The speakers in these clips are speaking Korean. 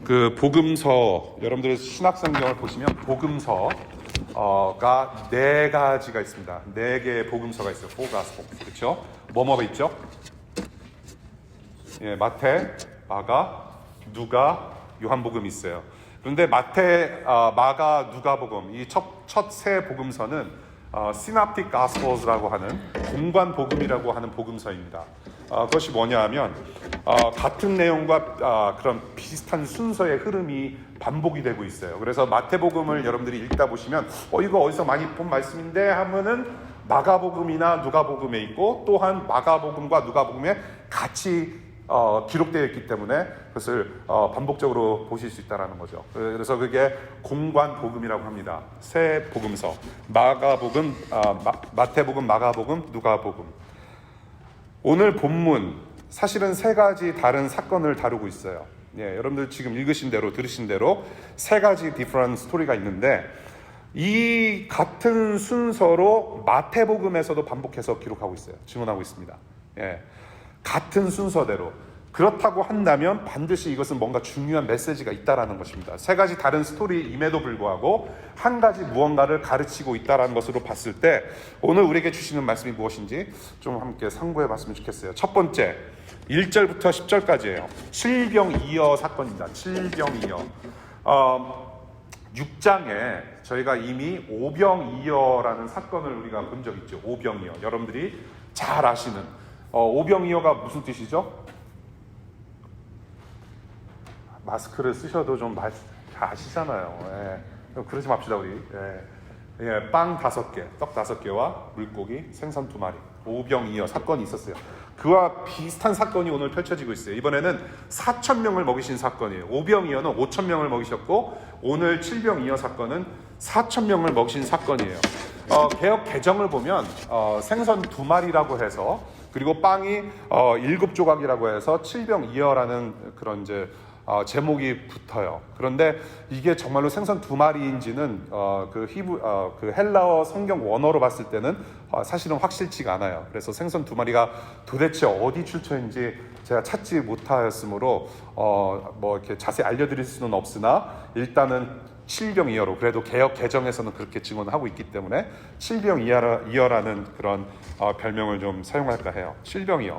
그 복음서, 여러분들 신약성경을 보시면 복음서가 네 가지가 있습니다. 네 개의 복음서가 있어요. Four Gospels. 그렇죠? 뭐뭐가 있죠? 예, 마태, 마가, 누가, 요한복음이 있어요. 그런데 마태, 마가, 누가복음 이 첫 세 복음서는 Synoptic Gospels라고 하는 공관 복음이라고 하는 복음서입니다. 그것이 뭐냐 하면 같은 내용과 그런 비슷한 순서의 흐름이 반복이 되고 있어요. 그래서 마태복음을 여러분들이 읽다 보시면 이거 어디서 많이 본 말씀인데 하면은 마가복음이나 누가복음에 있고, 또한 마가복음과 누가복음에 같이 기록되어 있기 때문에 그것을 반복적으로 보실 수 있다는 거죠. 그래서 그게 공관 복음이라고 합니다. 세 복음서, 마가복음, 마태복음, 마가복음, 누가복음. 오늘 본문 사실은 세 가지 다른 사건을 다루고 있어요. 예, 여러분들 지금 읽으신 대로 들으신 대로 세 가지 디퍼런트 스토리가 있는데, 이 같은 순서로 마태복음에서도 반복해서 기록하고 있어요. 증언하고 있습니다. 예, 같은 순서대로. 그렇다고 한다면 반드시 이것은 뭔가 중요한 메시지가 있다라는 것입니다. 세 가지 다른 스토리임에도 불구하고 한 가지 무언가를 가르치고 있다라는 것으로 봤을 때, 오늘 우리에게 주시는 말씀이 무엇인지 좀 함께 상고해 봤으면 좋겠어요. 첫 번째, 1절부터 10절까지예요. 칠병이어 사건입니다. 칠병이어. 6장에 저희가 이미 오병이어라는 사건을 우리가 본 적 있죠. 오병이어. 여러분들이 잘 아시는 오병이어가 무슨 뜻이죠? 마스크를 쓰셔도 좀 다 아시잖아요. 예. 그러지 맙시다 우리. 예. 빵 5개, 떡 5개와 물고기, 생선 2마리. 오병이어 사건이 있었어요. 그와 비슷한 사건이 오늘 펼쳐지고 있어요. 이번에는 4,000명을 먹이신 사건이에요. 오병이어는 5,000명을 먹이셨고, 오늘 칠병이어 사건은 4,000명을 먹이신 사건이에요. 개역 개정을 보면 생선 2마리라고 해서, 그리고 빵이 7조각이라고 해서 칠병이어라는 그런 이제 제목이 붙어요. 그런데 이게 정말로 생선 2마리인지는 그 헬라어 성경 원어로 봤을 때는 사실은 확실치가 않아요. 그래서 생선 2마리가 도대체 어디 출처인지 제가 찾지 못하였으므로 뭐 이렇게 자세히 알려드릴 수는 없으나, 일단은 칠병이어로, 그래도 개역 개정에서는 그렇게 증언하고 있기 때문에 칠병이어라는 그런 별명을 좀 사용할까 해요. 칠병이어.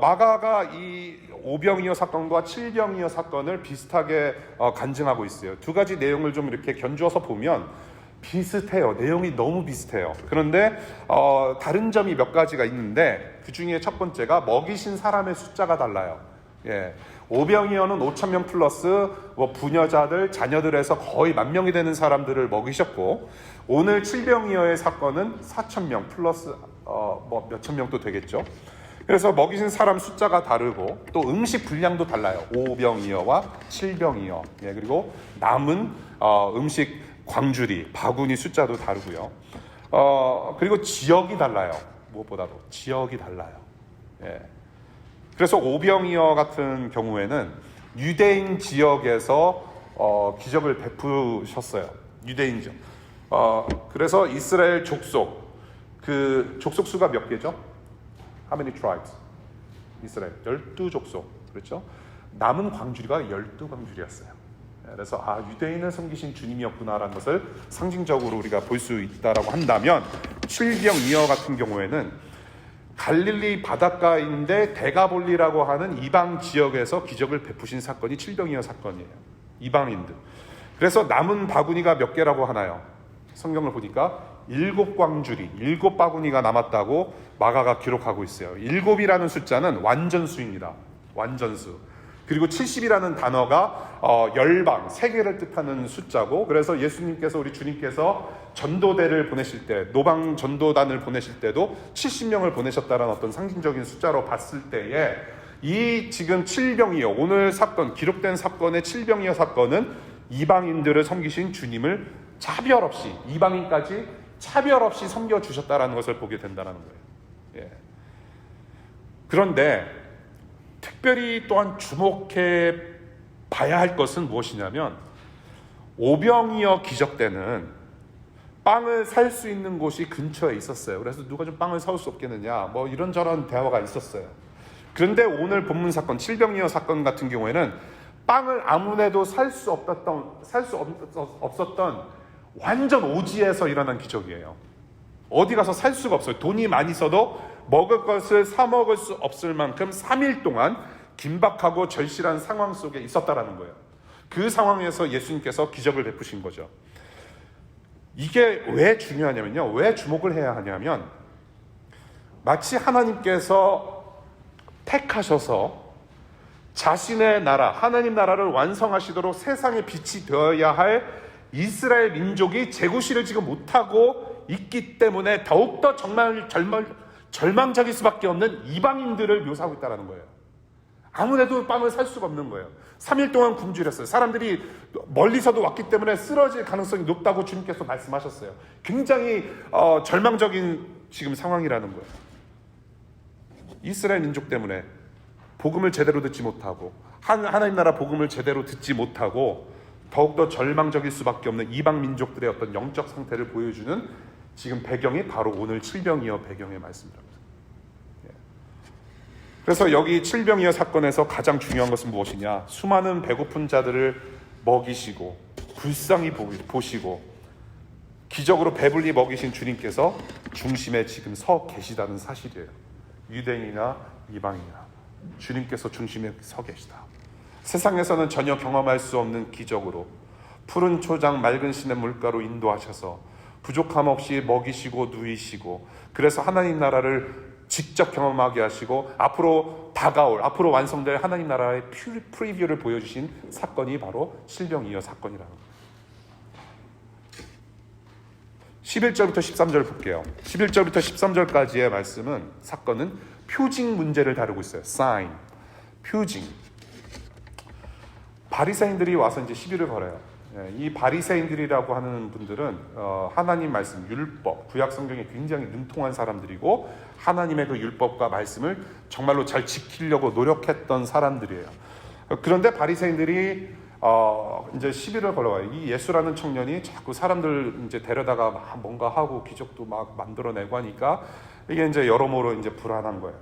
마가가 이 오병이어 사건과 칠병이어 사건을 비슷하게 간증하고 있어요. 두 가지 내용을 좀 이렇게 견주어서 보면 비슷해요. 내용이 너무 비슷해요. 그런데 다른 점이 몇 가지가 있는데, 그 중에 첫 번째가 먹이신 사람의 숫자가 달라요. 예. 오병이어는 5,000명 플러스 부녀자들, 자녀들에서 거의 10,000명이 되는 사람들을 먹이셨고, 오늘 칠병이어의 사건은 4,000명 플러스 몇천 명도 되겠죠. 그래서 먹이신 사람 숫자가 다르고, 또 음식 분량도 달라요. 오병이어와 칠병이어. 예, 그리고 남은 음식 광주리, 바구니 숫자도 다르고요. 그리고 지역이 달라요. 무엇보다도 지역이 달라요. 예. 그래서 오병이어 같은 경우에는 유대인 지역에서 기적을 베푸셨어요. 유대인 지역. 그래서 이스라엘 족속, 그 족속 수가 몇 개죠? How many tribes? 이스라엘 12족속. 그렇죠? 남은 광주리가 12광주리였어요. 그래서 유대인을 섬기신 주님이었구나라는 것을 상징적으로 우리가 볼 수 있다라고 한다면, 칠병이어 같은 경우에는 갈릴리 바닷가인데 데가볼리라고 하는 이방 지역에서 기적을 베푸신 사건이 칠병이어 사건이에요. 이방인들. 그래서 남은 바구니가 몇 개라고 하나요? 성경을 보니까 7광주리, 7바구니가 남았다고 마가가 기록하고 있어요. 7이라는 숫자는 완전수입니다. 완전수. 그리고 70이라는 단어가 열방, 세계를 뜻하는 숫자고, 그래서 예수님께서, 우리 주님께서 전도대를 보내실 때, 노방 전도단을 보내실 때도 70명을 보내셨다는 어떤 상징적인 숫자로 봤을 때에, 이 지금 칠병이어, 오늘 사건, 기록된 사건의 칠병이어 사건은 이방인들을 섬기신 주님을 차별 없이, 이방인까지 차별 없이 섬겨주셨다는 것을 보게 된다는 거예요. 예. 그런데 특별히 또한 주목해 봐야 할 것은 무엇이냐면, 오병이어 기적 때는 빵을 살 수 있는 곳이 근처에 있었어요. 그래서 누가 좀 빵을 사올 수 없겠느냐, 뭐 이런저런 대화가 있었어요. 그런데 오늘 본문 사건, 칠병이어 사건 같은 경우에는 빵을 아무래도 살 수 없었던 완전 오지에서 일어난 기적이에요. 어디 가서 살 수가 없어요. 돈이 많이 있어도 먹을 것을 사 먹을 수 없을 만큼 3일 동안 긴박하고 절실한 상황 속에 있었다라는 거예요. 그 상황에서 예수님께서 기적을 베푸신 거죠. 이게 왜 중요하냐면요. 왜 주목을 해야 하냐면 마치 하나님께서 택하셔서 자신의 나라, 하나님 나라를 완성하시도록 세상의 빛이 되어야 할 이스라엘 민족이 재구시를 지금 못하고 있기 때문에 더욱더 정말 절망적일 수밖에 없는 이방인들을 묘사하고 있다는 거예요. 아무래도 빵을 살 수가 없는 거예요. 3일 동안 굶주렸어요. 사람들이 멀리서도 왔기 때문에 쓰러질 가능성이 높다고 주님께서 말씀하셨어요. 굉장히 절망적인 지금 상황이라는 거예요. 이스라엘 민족 때문에 복음을 제대로 듣지 못하고 하나님 나라 복음을 제대로 듣지 못하고 더욱더 절망적일 수밖에 없는 이방 민족들의 어떤 영적 상태를 보여주는 지금 배경이 바로 오늘 칠병이어 배경의 말씀입니다. 그래서 여기 칠병이어 사건에서 가장 중요한 것은 무엇이냐? 수많은 배고픈 자들을 먹이시고 불쌍히 보시고 기적으로 배불리 먹이신 주님께서 중심에 지금 서 계시다는 사실이에요. 유대인이나 이방인이나 주님께서 중심에 서 계시다. 세상에서는 전혀 경험할 수 없는 기적으로 푸른 초장 맑은 시냇 물가로 인도하셔서 부족함 없이 먹이시고 누이시고 그래서 하나님 나라를 직접 경험하게 하시고 앞으로 앞으로 완성될 하나님 나라의 프리뷰를 보여주신 사건이 바로 칠병이어 사건이라는 거예요. 11절부터 13절 볼게요. 11절부터 13절까지의 말씀은 사건은 표징 문제를 다루고 있어요. sign, 표징. 바리새인들이 와서 이제 시비를 걸어요. 이 바리새인들이라고 하는 분들은 하나님 말씀, 율법, 구약 성경에 굉장히 능통한 사람들이고 하나님의 그 율법과 말씀을 정말로 잘 지키려고 노력했던 사람들이에요. 그런데 바리새인들이 이제 시비를 걸어와요. 이 예수라는 청년이 자꾸 사람들 이제 데려다가 막 뭔가 하고 기적도 막 만들어내고 하니까 이게 이제 여러모로 이제 불안한 거예요.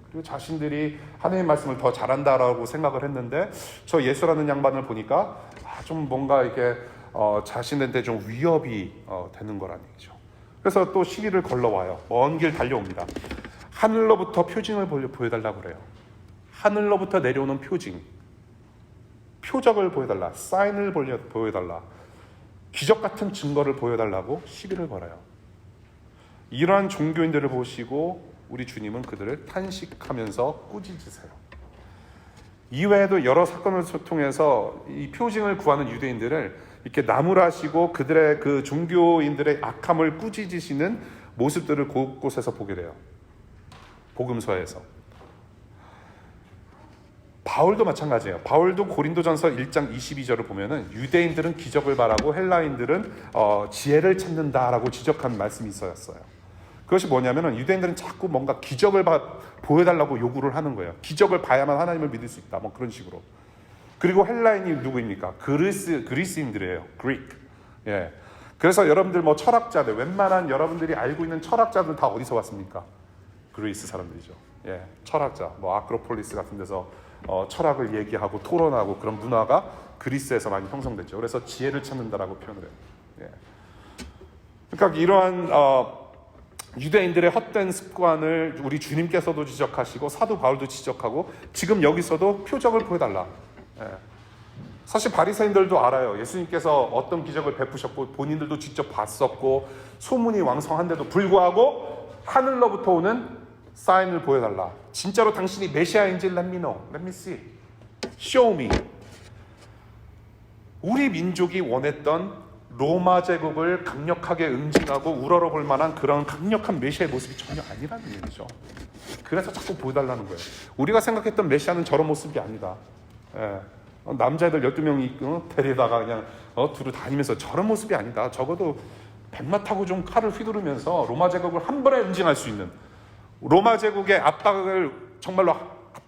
그리고 자신들이 하나님 말씀을 더 잘한다라고 생각을 했는데 저 예수라는 양반을 보니까 좀 뭔가 이게 자신한테 좀 위협이 되는 거란 얘기죠. 그래서 또 시비를 걸러와요. 먼 길 달려옵니다. 하늘로부터 표징을 보여달라고 그래요. 하늘로부터 내려오는 표징, 표적을 보여달라, 사인을 보여달라, 기적 같은 증거를 보여달라고 시비를 걸어요. 이러한 종교인들을 보시고 우리 주님은 그들을 탄식하면서 꾸짖으세요. 이외에도 여러 사건을 통해서 이 표징을 구하는 유대인들을 이렇게 나무라시고 그들의 그 종교인들의 악함을 꾸짖으시는 모습들을 곳곳에서 보게 돼요. 복음서에서. 바울도 마찬가지예요. 바울도 고린도전서 1장 22절을 보면은 유대인들은 기적을 바라고 헬라인들은 지혜를 찾는다라고 지적한 말씀이 있었어요. 그것이 뭐냐면은 유대인들은 자꾸 뭔가 기적을 보여달라고 요구를 하는 거예요. 기적을 봐야만 하나님을 믿을 수 있다. 뭐 그런 식으로. 그리고 헬라인이 누구입니까? 그리스인들이에요. 그리크. 예. 그래서 여러분들 뭐 철학자들, 웬만한 여러분들이 알고 있는 철학자들 다 어디서 왔습니까? 그리스 사람들이죠. 예. 철학자, 뭐 아크로폴리스 같은 데서 철학을 얘기하고 토론하고 그런 문화가 그리스에서 많이 형성됐죠. 그래서 지혜를 찾는다라고 표현을 해요. 예. 그러니까 이러한 유대인들의 헛된 습관을 우리 주님께서도 지적하시고 사도 바울도 지적하고 지금 여기서도 표적을 보여달라. 예. 사실 바리새인들도 알아요. 예수님께서 어떤 기적을 베푸셨고 본인들도 직접 봤었고 소문이 왕성한데도 불구하고 하늘로부터 오는 사인을 보여달라. 진짜로 당신이 메시아인지 let me know, let me see, show me. 우리 민족이 원했던 로마 제국을 강력하게 응징하고 우러러볼 만한 그런 강력한 메시아의 모습이 전혀 아니라는 얘기죠. 그래서 자꾸 보여달라는 거예요. 우리가 생각했던 메시아는 저런 모습이 아니다. 예. 남자애들 12명이 데리다가 그냥 두루 다니면서 저런 모습이 아니다. 적어도 백마 타고 좀 칼을 휘두르면서 로마 제국을 한 번에 응징할 수 있는, 로마 제국의 압박을 정말로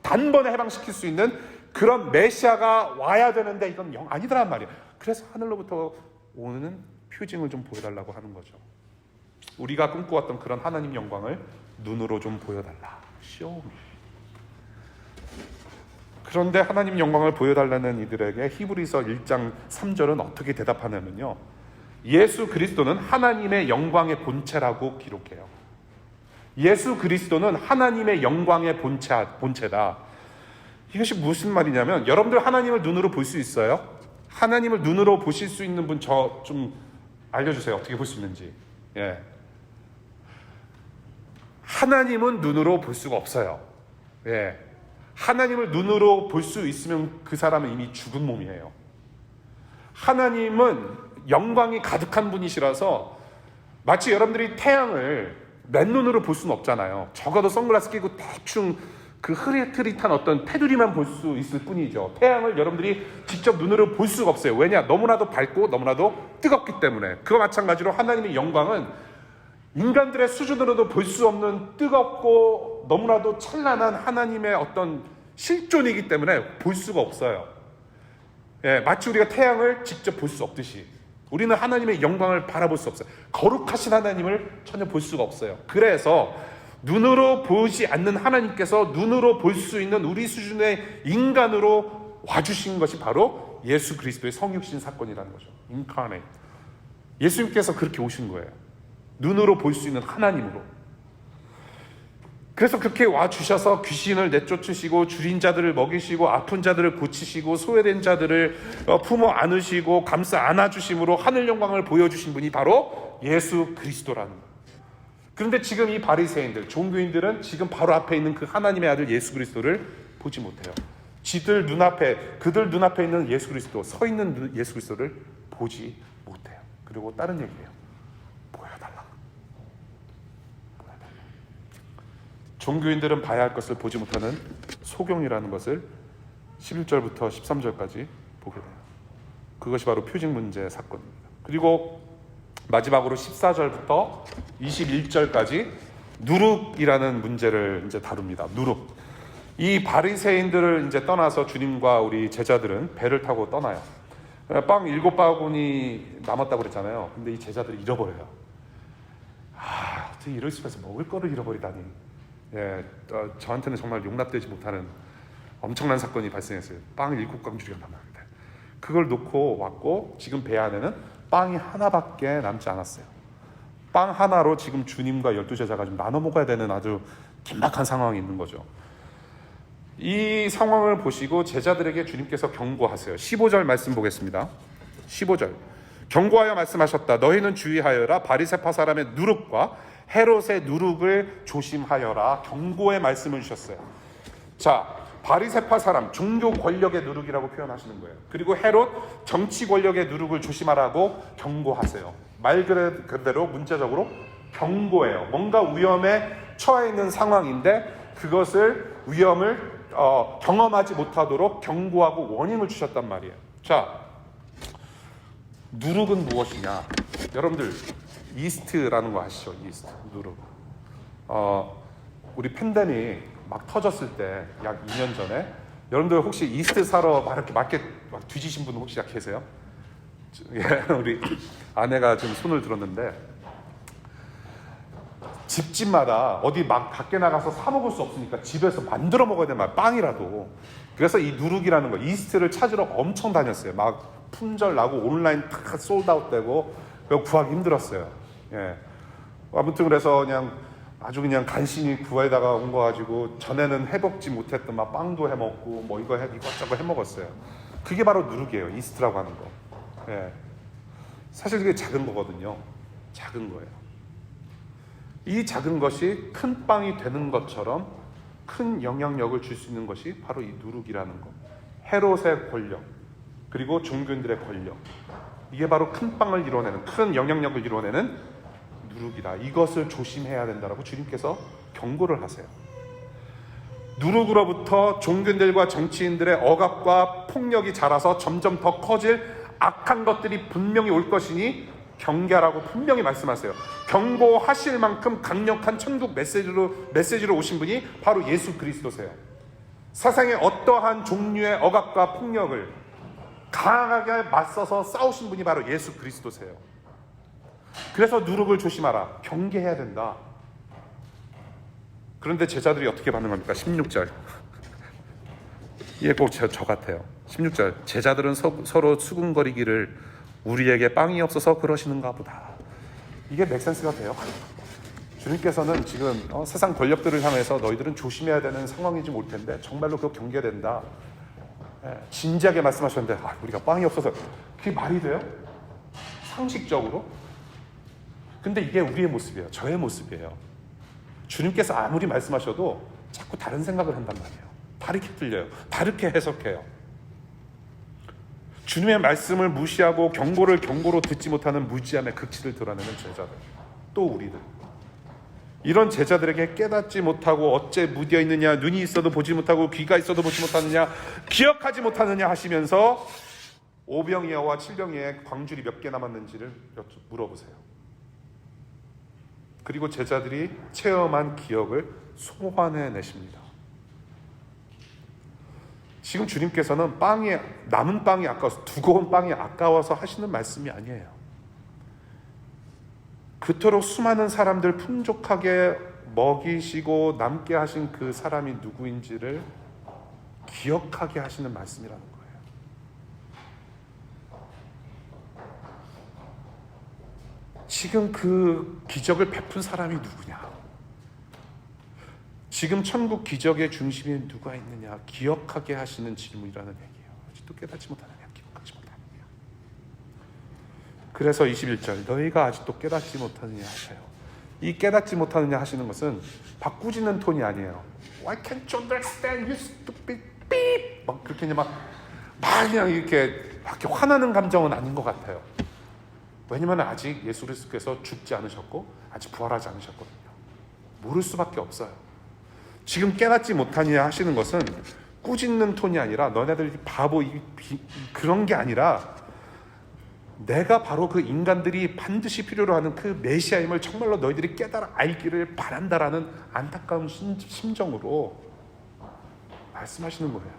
단번에 해방시킬 수 있는 그런 메시아가 와야 되는데 이건 영 아니더란 말이에요. 그래서 하늘로부터 오는 표징을 좀 보여달라고 하는 거죠. 우리가 꿈꿔왔던 그런 하나님 영광을 눈으로 좀 보여달라. Show me. 그런데 하나님 영광을 보여달라는 이들에게 히브리서 1장 3절은 어떻게 대답하냐면요, 예수 그리스도는 하나님의 영광의 본체라고 기록해요. 예수 그리스도는 하나님의 영광의 본체다. 이것이 무슨 말이냐면, 여러분들 하나님을 눈으로 볼 수 있어요? 하나님을 눈으로 보실 수 있는 분 저 좀 알려주세요. 어떻게 볼 수 있는지. 예. 하나님은 눈으로 볼 수가 없어요. 예. 하나님을 눈으로 볼 수 있으면 그 사람은 이미 죽은 몸이에요. 하나님은 영광이 가득한 분이시라서 마치 여러분들이 태양을 맨눈으로 볼 수는 없잖아요. 적어도 선글라스 끼고 대충 그 흐릿흐릿한 어떤 테두리만 볼 수 있을 뿐이죠. 태양을 여러분들이 직접 눈으로 볼 수가 없어요. 왜냐? 너무나도 밝고 너무나도 뜨겁기 때문에. 그와 마찬가지로 하나님의 영광은 인간들의 수준으로도 볼 수 없는 뜨겁고 너무나도 찬란한 하나님의 어떤 실존이기 때문에 볼 수가 없어요. 예, 마치 우리가 태양을 직접 볼 수 없듯이 우리는 하나님의 영광을 바라볼 수 없어요. 거룩하신 하나님을 전혀 볼 수가 없어요. 그래서 눈으로 보지 않는 하나님께서 눈으로 볼 수 있는 우리 수준의 인간으로 와주신 것이 바로 예수 그리스도의 성육신 사건이라는 거죠. 인카네이트. 예수님께서 그렇게 오신 거예요. 눈으로 볼 수 있는 하나님으로. 그래서 그렇게 와주셔서 귀신을 내쫓으시고 줄인 자들을 먹이시고 아픈 자들을 고치시고 소외된 자들을 품어 안으시고 감싸 안아주심으로 하늘 영광을 보여주신 분이 바로 예수 그리스도라는 거예요. 그런데 지금 이 바리새인들, 종교인들은 지금 바로 앞에 있는 그 하나님의 아들 예수 그리스도를 보지 못해요. 그들 눈앞에 있는 예수 그리스도, 서 있는 예수 그리스도를 보지 못해요. 그리고 다른 얘기예요. 보여달라. 종교인들은 봐야 할 것을 보지 못하는 소경이라는 것을 11절부터 13절까지 보게 돼요. 그것이 바로 표직 문제 사건입니다. 그리고 마지막으로 14절부터 21절까지 누룩이라는 문제를 이제 다룹니다. 누룩. 이 바리새인들을 이제 떠나서 주님과 우리 제자들은 배를 타고 떠나요. 빵 7바구니 남았다고 그랬잖아요. 근데 이 제자들이 잃어버려요. 어떻게 이럴 수가 있어. 먹을 거를 잃어버리다니. 예, 저한테는 정말 용납되지 못하는 엄청난 사건이 발생했어요. 빵 7광주리가 남았는데 그걸 놓고 왔고 지금 배 안에는 빵이 하나밖에 남지 않았어요. 빵 하나로 지금 주님과 12제자가 좀 나눠 먹어야 되는 아주 긴박한 상황이 있는 거죠. 이 상황을 보시고 제자들에게 주님께서 경고하세요. 15절 말씀 보겠습니다. 15절. 경고하여 말씀하셨다. 너희는 주의하여라. 바리새파 사람의 누룩과 헤롯의 누룩을 조심하여라. 경고의 말씀을 주셨어요. 자, 바리새파 사람, 종교 권력의 누룩이라고 표현하시는 거예요. 그리고 헤롯, 정치 권력의 누룩을 조심하라고 경고하세요. 말 그대로 문자적으로 경고해요. 뭔가 위험에 처해 있는 상황인데 그것을 위험을 경험하지 못하도록 경고하고 워닝을 주셨단 말이에요. 자, 누룩은 무엇이냐? 여러분들 이스트라는 거 아시죠? 이스트, 누룩. 우리 팬데믹 막 터졌을 때 약 2년 전에 여러분들 혹시 이스트 사러 막 이렇게 마켓 막 뒤지신 분 혹시 계세요? 예, 우리 아내가 좀 손을 들었는데 집집마다 어디 막 밖에 나가서 사 먹을 수 없으니까 집에서 만들어 먹어야 되는 말 빵이라도. 그래서 이 누룩이라는 거 이스트를 찾으러 엄청 다녔어요. 막 품절 나고 온라인 다 솔드아웃 되고 구하기 힘들었어요. 예. 아무튼 그래서 아주 그냥 간신히 구해다가 온 거 가지고 전에는 해먹지 못했던 막 빵도 해먹고 뭐 이것저것 해먹었어요. 그게 바로 누룩이에요. 이스트라고 하는 거. 예. 사실 그게 작은 거거든요. 작은 거예요. 이 작은 것이 큰 빵이 되는 것처럼 큰 영향력을 줄 수 있는 것이 바로 이 누룩이라는 거. 헤롯의 권력, 그리고 종교인들의 권력. 이게 바로 큰 빵을 이뤄내는, 큰 영향력을 이뤄내는 누룩이다. 이것을 조심해야 된다라고 주님께서 경고를 하세요. 누룩으로부터 종교인들과 정치인들의 억압과 폭력이 자라서 점점 더 커질 악한 것들이 분명히 올 것이니 경계하라고 분명히 말씀하세요. 경고하실 만큼 강력한 천국 메시지로 오신 분이 바로 예수 그리스도세요. 세상의 어떠한 종류의 억압과 폭력을 강하게 맞서서 싸우신 분이 바로 예수 그리스도세요. 그래서 누룩을 조심하라. 경계해야 된다. 그런데 제자들이 어떻게 반응합니까? 16절. 이게 꼭 저 같아요. 16절 제자들은 서로 수군거리기를 우리에게 빵이 없어서 그러시는가 보다. 이게 맥센스가 돼요. 주님께서는 지금 세상 권력들을 향해서 너희들은 조심해야 되는 상황이지 못 텐데 정말로 그거 경계된다. 진지하게 말씀하셨는데 우리가 빵이 없어서 그게 말이 돼요? 상식적으로? 근데 이게 우리의 모습이에요. 저의 모습이에요. 주님께서 아무리 말씀하셔도 자꾸 다른 생각을 한단 말이에요. 다르게 들려요. 다르게 해석해요. 주님의 말씀을 무시하고 경고를 경고로 듣지 못하는 무지함의 극치를 드러내는 제자들, 또 우리들, 이런 제자들에게 깨닫지 못하고 어째 무디어 있느냐, 눈이 있어도 보지 못하고 귀가 있어도 보지 못하느냐, 기억하지 못하느냐 하시면서 오병이어와 칠병이어의 광줄이 몇 개 남았는지를 물어보세요. 그리고 제자들이 체험한 기억을 소환해내십니다. 지금 주님께서는 남은 빵이 아까워서, 두꺼운 빵이 아까워서 하시는 말씀이 아니에요. 그토록 수많은 사람들 풍족하게 먹이시고 남게 하신 그 사람이 누구인지를 기억하게 하시는 말씀이라는 거예요. 지금 그 기적을 베푼 사람이 누구냐? 지금 천국 기적의 중심에 누가 있느냐? 기억하게 하시는 질문이라는 얘기예요. 아직도 깨닫지 못하느냐? 기억하지 못하느냐? 그래서 21절 너희가 아직도 깨닫지 못하느냐 하셔요. 이 깨닫지 못하느냐 하시는 것은 바꾸지는 톤이 아니에요. Why can't you understand, you stupid beep? 막 그렇게 막 그냥 이렇게 화나는 감정은 아닌 것 같아요. 왜냐하면 아직 예수 그리스도께서 죽지 않으셨고 아직 부활하지 않으셨거든요. 모를 수밖에 없어요. 지금 깨닫지 못하느냐 하시는 것은 꾸짖는 톤이 아니라 너네들 바보 그런 게 아니라 내가 바로 그 인간들이 반드시 필요로 하는 그 메시아임을 정말로 너희들이 깨달아 알기를 바란다라는 안타까운 심정으로 말씀하시는 거예요.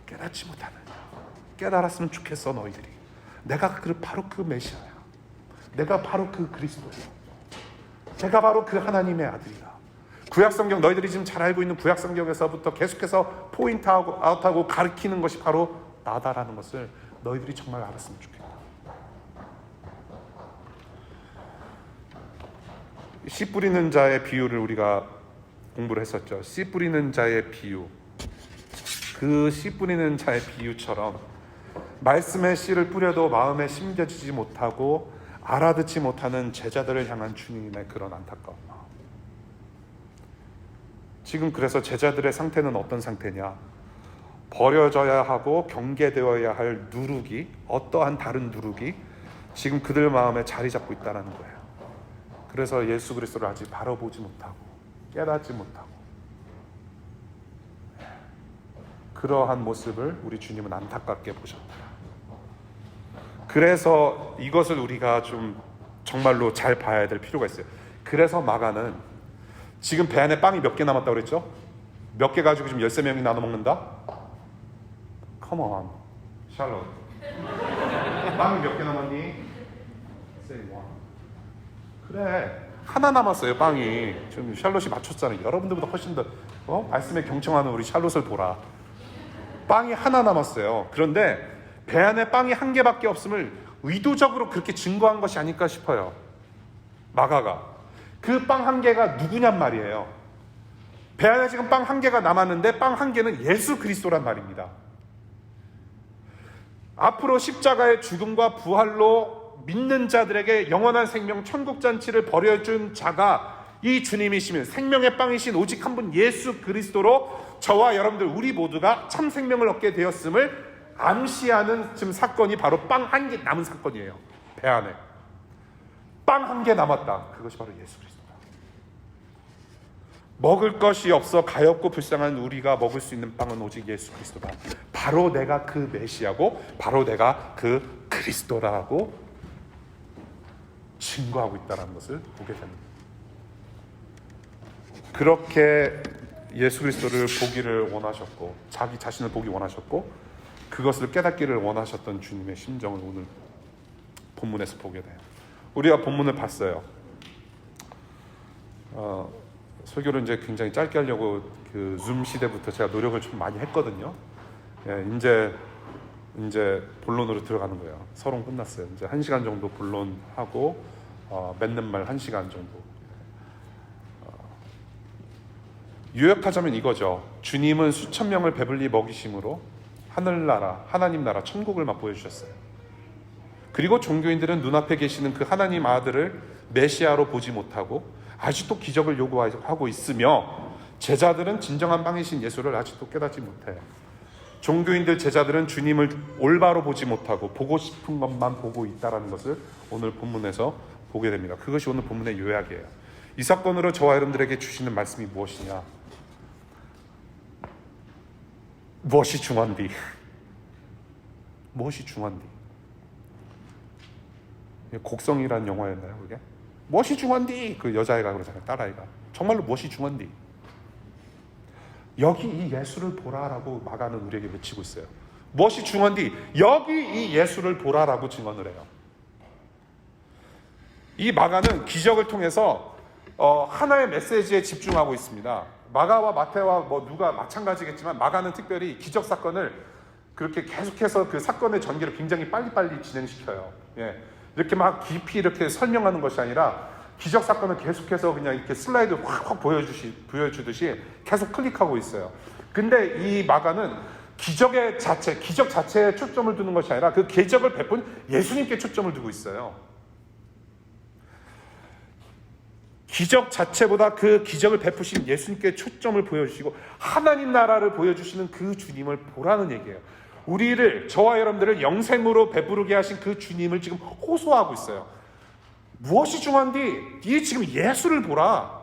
깨닫지 못하느냐. 깨달았으면 좋겠어 너희들이. 내가 바로 그 메시아야. 내가 바로 그 그리스도야. 제가 바로 그 하나님의 아들이야. 구약성경, 너희들이 지금 잘 알고 있는 구약성경에서부터 계속해서 포인트 아웃하고 가르치는 것이 바로 나다라는 것을 너희들이 정말 알았으면 좋겠다. 씨 뿌리는 자의 비유를 우리가 공부를 했었죠. 씨 뿌리는 자의 비유. 그 씨 뿌리는 자의 비유처럼 말씀의 씨를 뿌려도 마음에 심겨지지 못하고 알아듣지 못하는 제자들을 향한 주님의 그런 안타까운 마음. 지금 그래서 제자들의 상태는 어떤 상태냐? 버려져야 하고 경계되어야 할 누룩이, 어떠한 다른 누룩이 지금 그들 마음에 자리 잡고 있다는 거예요. 그래서 예수 그리스도를 아직 바라보지 못하고 깨닫지 못하고 그러한 모습을 우리 주님은 안타깝게 보셨다. 그래서 이것을 우리가 좀 정말로 잘 봐야 될 필요가 있어요. 그래서 마가는 지금 배 안에 빵이 몇 개 남았다고 그랬죠? 몇 개 가지고 지금 13명이 나눠 먹는다? Come on, 샬롯. 빵이 몇 개 남았니? Say one. 그래, 하나 남았어요. 빵이. 지금 샬롯이 맞췄잖아요. 여러분들보다 훨씬 더 말씀에 경청하는 우리 샬롯을 보라. 빵이 하나 남았어요. 그런데 배 안에 빵이 한 개밖에 없음을 의도적으로 그렇게 증거한 것이 아닐까 싶어요. 마가가. 그 빵 한 개가 누구냔 말이에요. 배 안에 지금 빵 한 개가 남았는데 빵 한 개는 예수 그리스도란 말입니다. 앞으로 십자가의 죽음과 부활로 믿는 자들에게 영원한 생명 천국잔치를 벌여준 자가 이 주님이시면 생명의 빵이신 오직 한 분 예수 그리스도로 저와 여러분들 우리 모두가 참 생명을 얻게 되었음을 암시하는 지금 사건이 바로 빵 한 개 남은 사건이에요. 배 안에 빵 한 개 남았다. 그것이 바로 예수 그리스도다. 먹을 것이 없어 가엾고 불쌍한 우리가 먹을 수 있는 빵은 오직 예수 그리스도다. 바로 내가 그 메시아고 바로 내가 그 그리스도라고 증거하고 있다는 것을 보게 됩니다. 그렇게 예수 그리스도를 보기를 원하셨고 자기 자신을 보기 원하셨고 그것을 깨닫기를 원하셨던 주님의 심정을 오늘 본문에서 보게 돼요. 우리가 본문을 봤어요. 설교를 이제 굉장히 짧게 하려고 그 줌 시대부터 제가 노력을 좀 많이 했거든요. 예, 이제 본론으로 들어가는 거예요. 서론 끝났어요. 이제 1시간 정도 본론하고 맺는 말 1시간 정도. 요약하자면 이거죠. 주님은 수천 명을 배불리 먹이심으로 하늘나라, 하나님 나라, 천국을 맛보여 주셨어요. 그리고 종교인들은 눈앞에 계시는 그 하나님 아들을 메시아로 보지 못하고 아직도 기적을 요구하고 있으며, 제자들은 진정한 빵이신 예수를 아직도 깨닫지 못해요. 종교인들, 제자들은 주님을 올바로 보지 못하고 보고 싶은 것만 보고 있다는 것을 오늘 본문에서 보게 됩니다. 그것이 오늘 본문의 요약이에요. 이 사건으로 저와 여러분들에게 주시는 말씀이 무엇이냐? 무엇이 중한디? 무엇이 중한디? 곡성이라는 영화였나요, 그게? 무엇이 중한디? 그 여자애가 그러잖아요, 딸아이가. 정말로 무엇이 중한디? 여기 이 예수를 보라라고 마가는 우리에게 외치고 있어요. 무엇이 중한디? 여기 이 예수를 보라라고 증언을 해요. 이 마가는 기적을 통해서 하나의 메시지에 집중하고 있습니다. 마가와 마태와 누가 마찬가지겠지만 마가는 특별히 기적 사건을 그렇게 계속해서 그 사건의 전개를 굉장히 빨리빨리 진행시켜요. 예. 이렇게 막 깊이 이렇게 설명하는 것이 아니라 기적 사건을 계속해서 그냥 이렇게 슬라이드 확 보여주듯이 계속 클릭하고 있어요. 근데 이 마가는 기적 자체에 초점을 두는 것이 아니라 그 기적을 베푼 예수님께 초점을 두고 있어요. 기적 자체보다 그 기적을 베푸신 예수님께 초점을 보여주시고 하나님 나라를 보여주시는 그 주님을 보라는 얘기예요. 우리를, 저와 여러분들을 영생으로 배부르게 하신 그 주님을 지금 호소하고 있어요. 무엇이 중요한디? 이 지금 예수를 보라.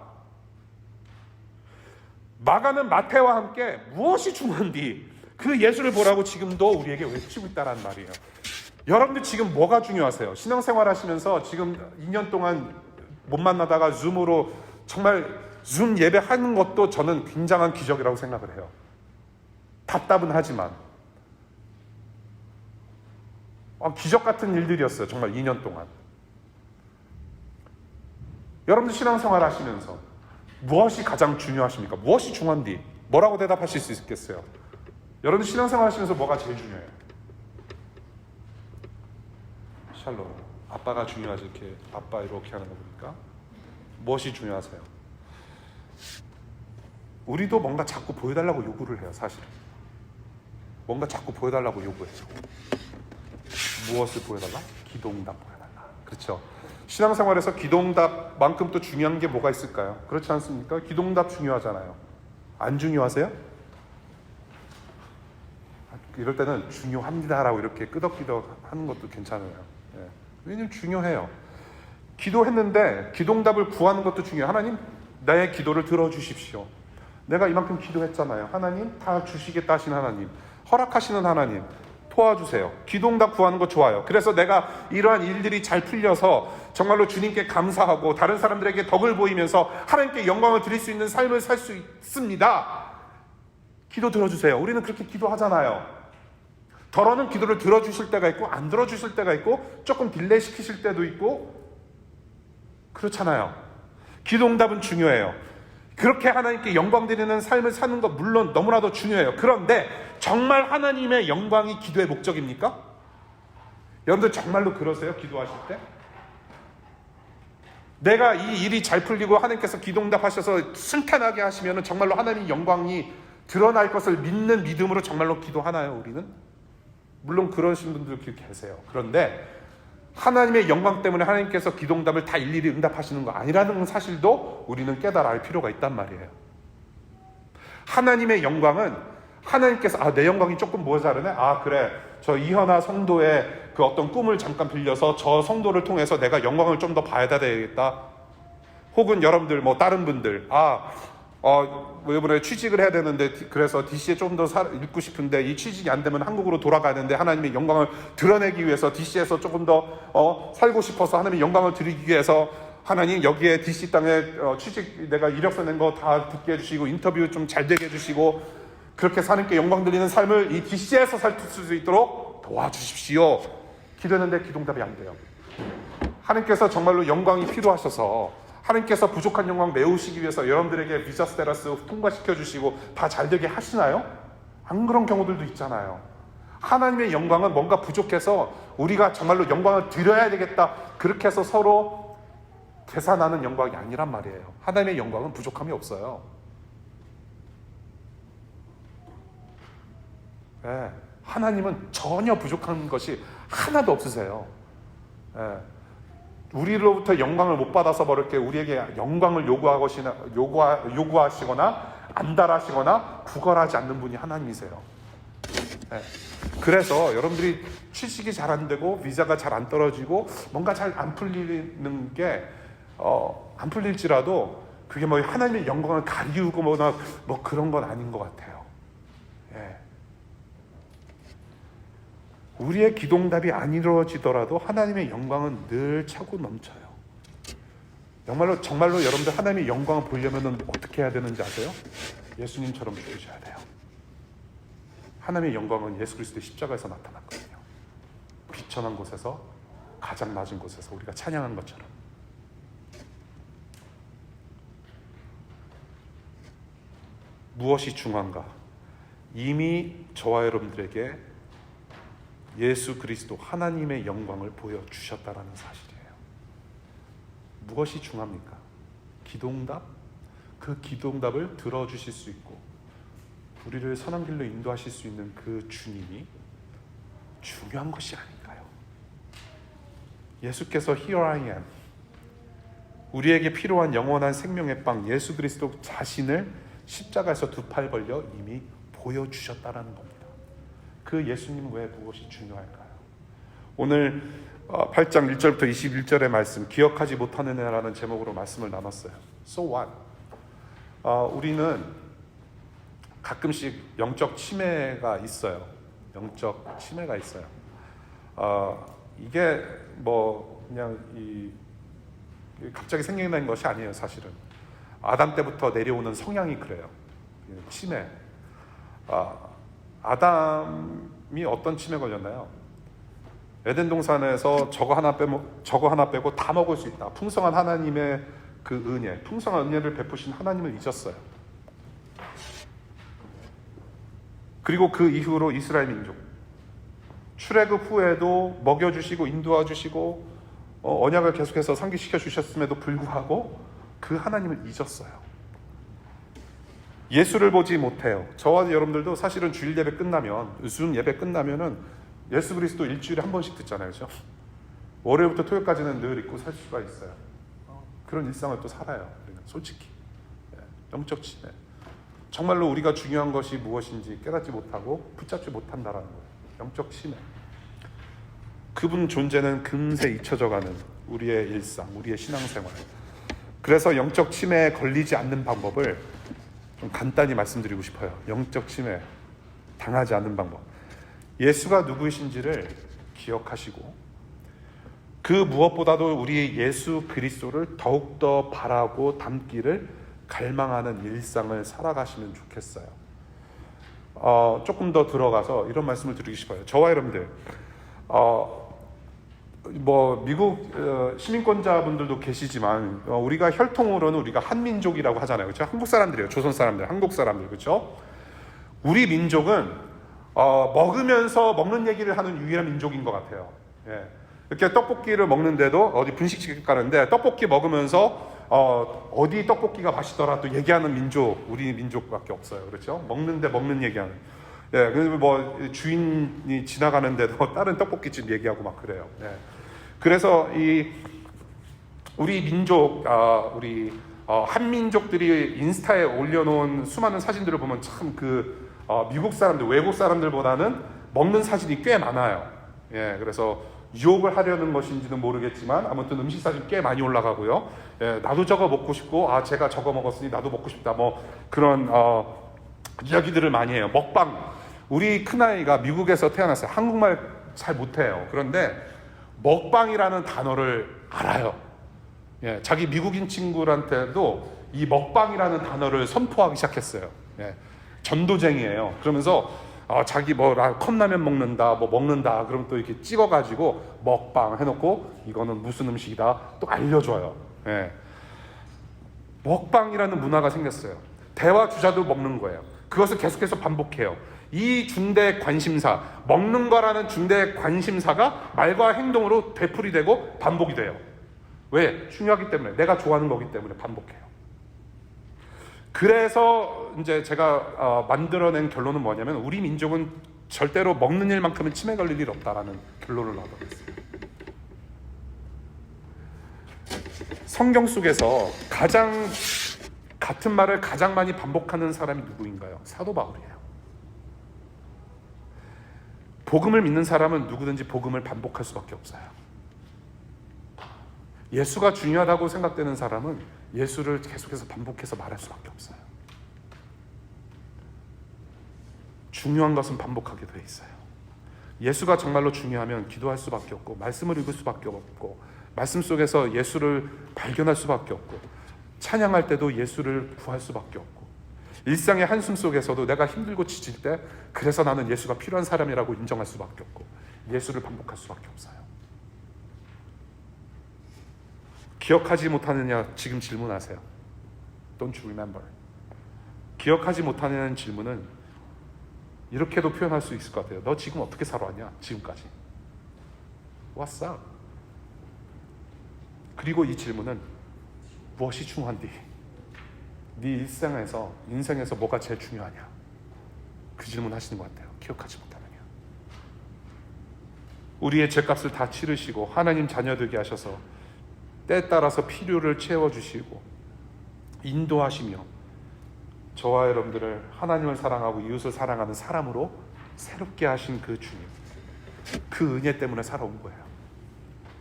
마가는 마태와 함께 무엇이 중요한디? 그 예수를 보라고 지금도 우리에게 외치고 있다는 말이에요. 여러분들 지금 뭐가 중요하세요? 신앙생활 하시면서 지금 2년 동안 못 만나다가 줌으로 정말 줌 예배하는 것도 저는 굉장한 기적이라고 생각을 해요. 답답은 하지만 기적 같은 일들이었어요. 정말 2년 동안. 여러분들 신앙생활 하시면서 무엇이 가장 중요하십니까? 무엇이 중요한디? 뭐라고 대답하실 수 있겠어요? 여러분들 신앙생활 하시면서 뭐가 제일 중요해요? 샬롬. 아빠가 중요하지. 이렇게 아빠 이렇게 하는 거 보니까 무엇이 중요하세요? 우리도 뭔가 자꾸 보여달라고 요구를 해요. 사실은 뭔가 자꾸 보여달라고 요구해요. 무엇을 보여달라? 기도응답 보여달라. 그렇죠? 신앙생활에서 기도응답만큼 또 중요한 게 뭐가 있을까요? 그렇지 않습니까? 기도응답 중요하잖아요. 안 중요하세요? 이럴 때는 중요합니다라고 이렇게 끄덕끄덕 하는 것도 괜찮아요. 예. 왜냐면 중요해요. 기도했는데 기도응답을 구하는 것도 중요해요. 하나님, 나의 기도를 들어주십시오. 내가 이만큼 기도했잖아요. 하나님, 다 주시겠다 하신 하나님, 허락하시는 하나님, 도와주세요. 기도응답 구하는 거 좋아요. 그래서 내가 이러한 일들이 잘 풀려서 정말로 주님께 감사하고 다른 사람들에게 덕을 보이면서 하나님께 영광을 드릴 수 있는 삶을 살 수 있습니다. 기도 들어주세요. 우리는 그렇게 기도하잖아요. 더러는 기도를 들어주실 때가 있고 안 들어주실 때가 있고 조금 딜레이 시키실 때도 있고 그렇잖아요. 기도응답은 중요해요. 그렇게 하나님께 영광 드리는 삶을 사는 것 물론 너무나도 중요해요. 그런데 정말 하나님의 영광이 기도의 목적입니까? 여러분들 정말로 그러세요? 기도하실 때? 내가 이 일이 잘 풀리고 하나님께서 기도응답 하셔서 순탄하게 하시면 정말로 하나님의 영광이 드러날 것을 믿는 믿음으로 정말로 기도하나요? 우리는? 물론 그러신 분들 계세요. 그런데 하나님의 영광 때문에 하나님께서 기도응답을 다 일일이 응답하시는 거 아니라는 사실도 우리는 깨달아 알 필요가 있단 말이에요. 하나님의 영광은 하나님께서 내 영광이 조금 모자르네? 그래, 저 이현아 성도의 그 어떤 꿈을 잠깐 빌려서 저 성도를 통해서 내가 영광을 좀 더 봐야 되겠다. 혹은 여러분들 다른 분들 이번에 취직을 해야 되는데 그래서 DC에 좀 더 읽고 싶은데 이 취직이 안 되면 한국으로 돌아가는데 하나님의 영광을 드러내기 위해서 DC에서 조금 더 살고 싶어서 하나님의 영광을 드리기 위해서 하나님 여기에 DC 땅에 취직 내가 이력서 낸 거 다 듣게 해주시고 인터뷰 좀 잘 되게 해주시고 그렇게 하나님께 영광 드리는 삶을 이 DC에서 살 수 있도록 도와주십시오. 기도했는데 기도응답이 안 돼요. 하나님께서 정말로 영광이 필요하셔서 하나님께서 부족한 영광 메우시기 위해서 여러분들에게 비자 스테라스 통과시켜 주시고 다 잘되게 하시나요? 안 그런 경우들도 있잖아요. 하나님의 영광은 뭔가 부족해서 우리가 정말로 영광을 드려야 되겠다 그렇게 해서 서로 계산하는 영광이 아니란 말이에요. 하나님의 영광은 부족함이 없어요. 네, 하나님은 전혀 부족한 것이 하나도 없으세요. 네, 우리로부터 영광을 못 받아서 이렇게 우리에게 영광을 요구하시거나 안달하시거나 구걸하지 않는 분이 하나님이세요. 네. 그래서 여러분들이 취직이 잘 안 되고 비자가 잘 안 떨어지고 뭔가 잘 안 풀리는 게 안 풀릴지라도 그게 뭐 하나님의 영광을 가리우고 뭐 그런 건 아닌 것 같아요. 예. 우리의 기도응답이 안 이루어지더라도 하나님의 영광은 늘 차고 넘쳐요. 정말로 여러분들 하나님의 영광을 보려면 어떻게 해야 되는지 아세요? 예수님처럼 죽으셔야 돼요. 하나님의 영광은 예수 그리스도의 십자가에서 나타났거든요. 비천한 곳에서 가장 낮은 곳에서 우리가 찬양한 것처럼. 무엇이 중요한가? 이미 저와 여러분들에게 예수 그리스도 하나님의 영광을 보여주셨다라는 사실이에요. 무엇이 중요합니까? 기도응답? 그 기도응답을 들어주실 수 있고 우리를 선한 길로 인도하실 수 있는 그 주님이 중요한 것이 아닌가요? 예수께서 Here I am, 우리에게 필요한 영원한 생명의 빵 예수 그리스도 자신을 십자가에서 두 팔 벌려 이미 보여주셨다라는 겁니다. 그 예수님은 왜 무엇이 중요할까요? 오늘 8장 1절부터 21절의 말씀, 기억하지 못하는 애라는 제목으로 말씀을 나눴어요. So what? 우리는 가끔씩 영적 치매가 있어요. 영적 치매가 있어요. 이게 뭐 그냥 갑자기 생겨난 것이 아니에요. 사실은 아담 때부터 내려오는 성향이 그래요. 치매. 아담이 어떤 치매 걸렸나요? 에덴 동산에서 저거 하나 빼고 다 먹을 수 있다. 풍성한 하나님의 그 은혜, 풍성한 은혜를 베푸신 하나님을 잊었어요. 그리고 그 이후로 이스라엘 민족 출애굽 후에도 먹여주시고 인도해주시고 언약을 계속해서 상기시켜 주셨음에도 불구하고 그 하나님을 잊었어요. 예수를 보지 못해요. 저와 여러분들도 사실은 주일 예배 끝나면, 줌 예배 끝나면은 예수 그리스도 일주일에 한 번씩 듣잖아요. 그렇죠? 월요일부터 토요일까지는 늘 잊고 살 수가 있어요. 그런 일상을 또 살아요. 우리는 솔직히. 영적 치매. 정말로 우리가 중요한 것이 무엇인지 깨닫지 못하고 붙잡지 못한다라는 거예요. 영적 치매. 그분 존재는 금세 잊혀져가는 우리의 일상, 우리의 신앙생활. 그래서 영적 치매에 걸리지 않는 방법을 좀 간단히 말씀드리고 싶어요. 영적 치매 당하지 않는 방법. 예수가 누구이신지를 기억하시고 그 무엇보다도 우리 예수 그리스도를 더욱더 바라고 닮기를 갈망하는 일상을 살아가시면 좋겠어요. 조금 더 들어가서 이런 말씀을 드리고 싶어요. 저와 여러분들 미국 시민권자분들도 계시지만 우리가 혈통으로는 우리가 한민족이라고 하잖아요. 그렇죠? 한국 사람들이에요. 조선 사람들, 한국 사람들. 그렇죠? 우리 민족은 먹으면서 먹는 얘기를 하는 유일한 민족인 것 같아요. 예. 이렇게 떡볶이를 먹는데도 어디 분식집 가는데 떡볶이 먹으면서 어디 떡볶이가 맛있더라 또 얘기하는 민족, 우리 민족밖에 없어요. 그렇죠? 먹는데 먹는 얘기하는. 예, 그리고 주인이 지나가는데도 다른 떡볶이집 얘기하고 막 그래요. 예. 그래서 우리 민족, 우리 한민족들이 인스타에 올려놓은 수많은 사진들을 보면 참 미국 사람들, 외국 사람들보다는 먹는 사진이 꽤 많아요. 예, 그래서 유혹을 하려는 것인지는 모르겠지만 아무튼 음식 사진 꽤 많이 올라가고요. 예, 나도 저거 먹고 싶고 제가 저거 먹었으니 나도 먹고 싶다. 뭐 그런 이야기들을 많이 해요. 먹방. 우리 큰아이가 미국에서 태어났어요. 한국말 잘 못해요. 그런데 먹방이라는 단어를 알아요. 예, 자기 미국인 친구한테도 이 먹방이라는 단어를 선포하기 시작했어요. 예, 전도쟁이에요. 그러면서 자기 컵라면 먹는다, 먹는다, 그럼 또 이렇게 찍어가지고 먹방 해놓고 이거는 무슨 음식이다 또 알려줘요. 예. 먹방이라는 문화가 생겼어요. 대화 주자도 먹는 거예요. 그것을 계속해서 반복해요. 이 중대 관심사, 먹는 거라는 중대 관심사가 말과 행동으로 되풀이되고 반복이 돼요. 왜? 중요하기 때문에, 내가 좋아하는 거기 때문에 반복해요. 그래서 이제 제가 만들어낸 결론은 뭐냐면, 우리 민족은 절대로 먹는 일만큼은 치매 걸릴 일 없다라는 결론을 얻어냈어요. 성경 속에서 같은 말을 가장 많이 반복하는 사람이 누구인가요? 사도 바울이에요. 복음을 믿는 사람은 누구든지 복음을 반복할 수밖에 없어요. 예수가 중요하다고 생각되는 사람은 예수를 계속해서 반복해서 말할 수밖에 없어요. 중요한 것은 반복하게 돼 있어요. 예수가 정말로 중요하면 기도할 수밖에 없고, 말씀을 읽을 수밖에 없고, 말씀 속에서 예수를 발견할 수밖에 없고, 찬양할 때도 예수를 구할 수밖에 없고, 일상의 한숨 속에서도 내가 힘들고 지칠 때 그래서 나는 예수가 필요한 사람이라고 인정할 수밖에 없고, 예수를 반복할 수밖에 없어요. 기억하지 못하느냐 지금 질문하세요. Don't you remember? 기억하지 못하는 질문은 이렇게도 표현할 수 있을 것 같아요. 너 지금 어떻게 살아왔냐? 지금까지. What's up? 그리고 이 질문은 무엇이 중요한디? 네 인생에서 뭐가 제일 중요하냐? 그 질문 하시는 것 같아요. 기억하지 못하느냐. 우리의 죄값을 다 치르시고 하나님 자녀 되게 하셔서 때에 따라서 필요를 채워주시고 인도하시며 저와 여러분들을 하나님을 사랑하고 이웃을 사랑하는 사람으로 새롭게 하신 그 주님, 그 은혜 때문에 살아온 거예요.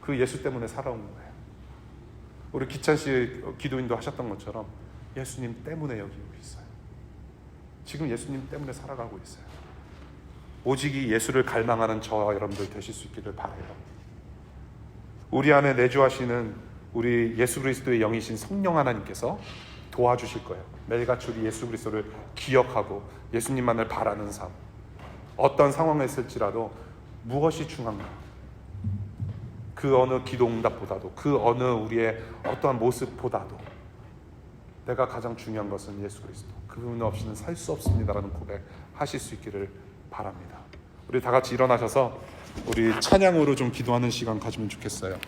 그 예수 때문에 살아온 거예요. 우리 기찬 씨 기도인도 하셨던 것처럼 예수님 때문에 여기 있어요. 지금 예수님 때문에 살아가고 있어요. 오직 이 예수를 갈망하는 저와 여러분들 되실 수 있기를 바라요. 우리 안에 내주하시는 우리 예수 그리스도의 영이신 성령 하나님께서 도와주실 거예요. 매일같이 우리 예수 그리스도를 기억하고 예수님만을 바라는 삶, 어떤 상황에 있을지라도 무엇이 중요한가, 그 어느 기도 응답보다도, 그 어느 우리의 어떠한 모습보다도 내가 가장 중요한 것은 예수 그리스도, 그분 없이는 살 수 없습니다라는 고백 하실 수 있기를 바랍니다. 우리 다 같이 일어나셔서 우리 찬양으로 좀 기도하는 시간 가지면 좋겠어요.